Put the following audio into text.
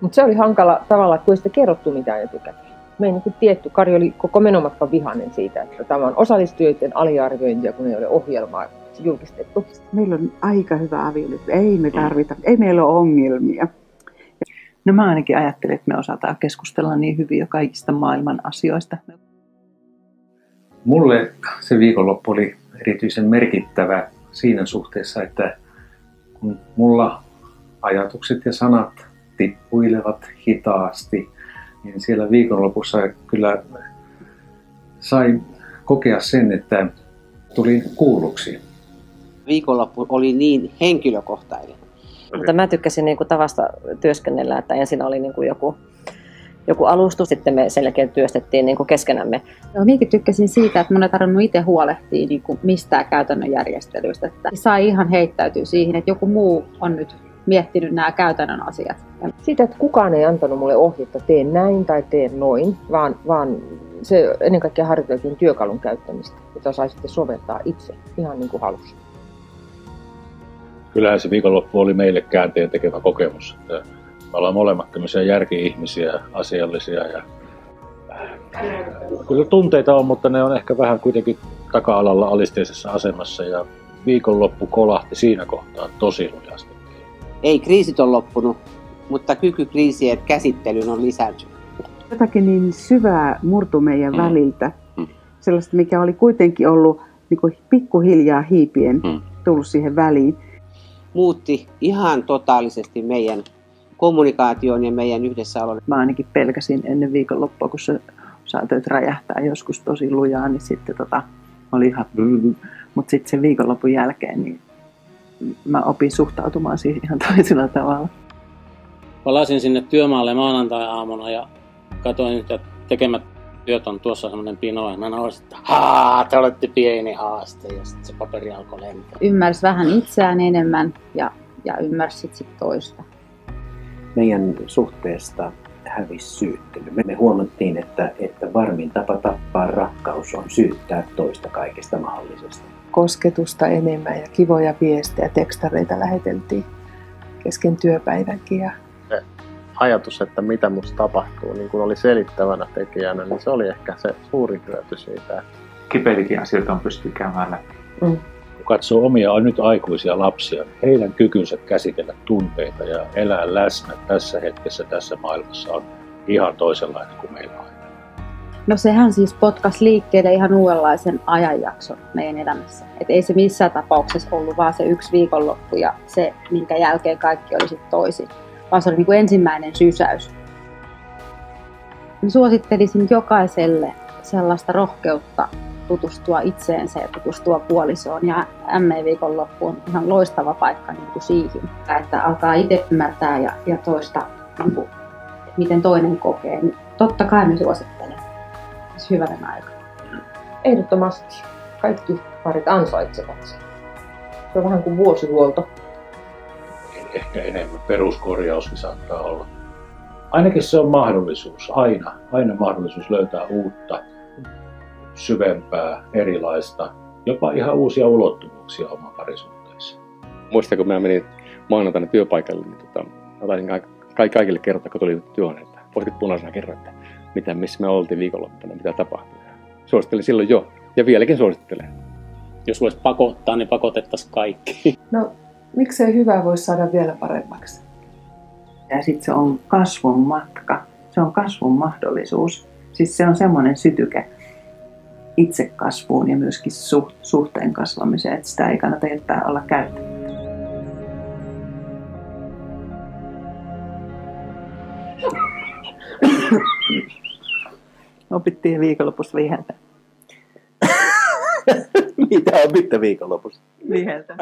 Mutta se oli hankala tavalla, kun ei sitä kerrottu mitään etukäteen. Me ei niin tietty, Kari oli koko menomatkan vihainen siitä, että tämä on osallistujoiden aliarviointia, kun ei ole ohjelmaa julkistettu. Meillä on aika hyvä avioliitto. Ei me tarvita, ei meillä ole ongelmia. No mä ainakin ajattelen, että me osataan keskustella niin hyvin jo kaikista maailman asioista. Mulle se viikonloppu oli erityisen merkittävä siinä suhteessa, että kun mulla ajatukset ja sanat tippuilevat hitaasti, niin siellä viikonlopussa kyllä sai kokea sen, että tulin kuulluksi. Viikonloppu oli niin henkilökohtainen. Mutta mä tykkäsin niin kuin tavasta työskennellä, että ensin oli niin kuin joku alustus, sitten me sen jälkeen työstettiin niin kuin keskenämme. Minäkin tykkäsin siitä, että mun ei tarvinnut itse huolehtia niin kuin mistään käytännön järjestelyistä. Että sai ihan heittäytyä siihen, että joku muu on nyt miettinyt nämä käytännön asiat. Siitä, että kukaan ei antanut mulle ohjetta, tee näin tai tee noin, vaan se ennen kaikkea harjoiteltiin työkalun käyttämistä, jota sai sitten soveltaa itse ihan niin kuin halusi. Kyllähän se viikonloppu oli meille käänteen tekevä kokemus. Että me ollaan molemmat tämmöisiä järki-ihmisiä, asiallisia. Ja kyllä tunteita on, mutta ne on ehkä vähän kuitenkin taka-alalla alisteisessa asemassa. Ja viikonloppu kolahti siinä kohtaa tosi lujasti. Ei kriisit ole loppunut, mutta kyky kriisien käsittelyyn on lisääntynyt. Jotakin niin syvää murtu meidän väliltä. Sellaista, mikä oli kuitenkin ollut niin kuin pikkuhiljaa hiipien tullut siihen väliin. Muutti ihan totaalisesti meidän kommunikaation ja meidän yhdessäolon. Mä ainakin pelkäsin ennen viikonloppua, kun sä saatoit räjähtää joskus tosi lujaa, niin sitten oli ihan mutta sitten sen viikonlopun jälkeen niin mä opin suhtautumaan siihen ihan toisella tavalla. Palasin sinne työmaalle maanantai-aamuna ja katsoin, että tekemät työt on tuossa semmoinen pino. Ja mä nausin, että te olette pieni haaste. Ja sitten se paperi alkoi lentää. Ymmärsi vähän itseään enemmän ja ymmärsi sitten toista. Meidän suhteesta hävisi syyttely. Me huomattiin, että varmin tapa tappaa rakkaus on syyttää toista kaikesta mahdollisesta. Kosketusta enemmän ja kivoja viestejä, tekstareita läheteltiin kesken työpäivänkin. Ja ajatus, että mitä musta tapahtuu, niin kun oli selittävänä tekijänä, niin se oli ehkä se suurin hyöty siitä. Kipeitäkin asioita on pysty käymään läpi. Kun katsoo omia nyt aikuisia lapsia, heidän kykynsä käsitellä tunteita ja elää läsnä tässä hetkessä, tässä maailmassa on ihan toisenlainen kuin meillä on. No sehän siis potkasi liikkeelle ihan uudenlaisen ajanjakson meidän elämässä. Et ei se missään tapauksessa ollut vaan se yksi viikonloppu ja se, minkä jälkeen kaikki oli sitten toisin. Vaan se oli niin kuin ensimmäinen sysäys. Mä suosittelisin jokaiselle sellaista rohkeutta tutustua itseensä ja tutustua puolisoon. Ja ME-viikonloppu on ihan loistava paikka niin kuin siihen. Että alkaa itse ymmärtää ja toista, niin kuin, miten toinen kokee. Niin totta kai me suosittelen. Hyvänen aika. Ehdottomasti. Kaikki parit ansaitsevat sen. Se on vähän kuin vuosihuolto. Ehkä enemmän peruskorjauskin saattaa olla. Ainakin se on mahdollisuus, aina mahdollisuus löytää uutta, syvempää, erilaista, jopa ihan uusia ulottuvuuksia oman parisuhteessa. Muistan, kun mä menin maanantaina työpaikalle, niin taisin kaikille kertoa, kun tuli työhön, että poskit punaisena kerran, että missä me oltiin viikonloppuna, mitä tapahtui. Suosittelin silloin jo, ja vieläkin suosittelen. Jos voisi pakottaa, niin pakotettaisiin kaikki. no, miksei hyvää voi saada vielä paremmaksi? Ja sitten se on kasvun matka, se on kasvun mahdollisuus. Siis se on semmoinen sytyke itse kasvuun ja myöskin suhteen kasvamiseen, että sitä ei kannata jättää olla käyttämättä. Opittiin viikonlopussa viheltä. Mitä opitte viikonlopussa? Viheltä.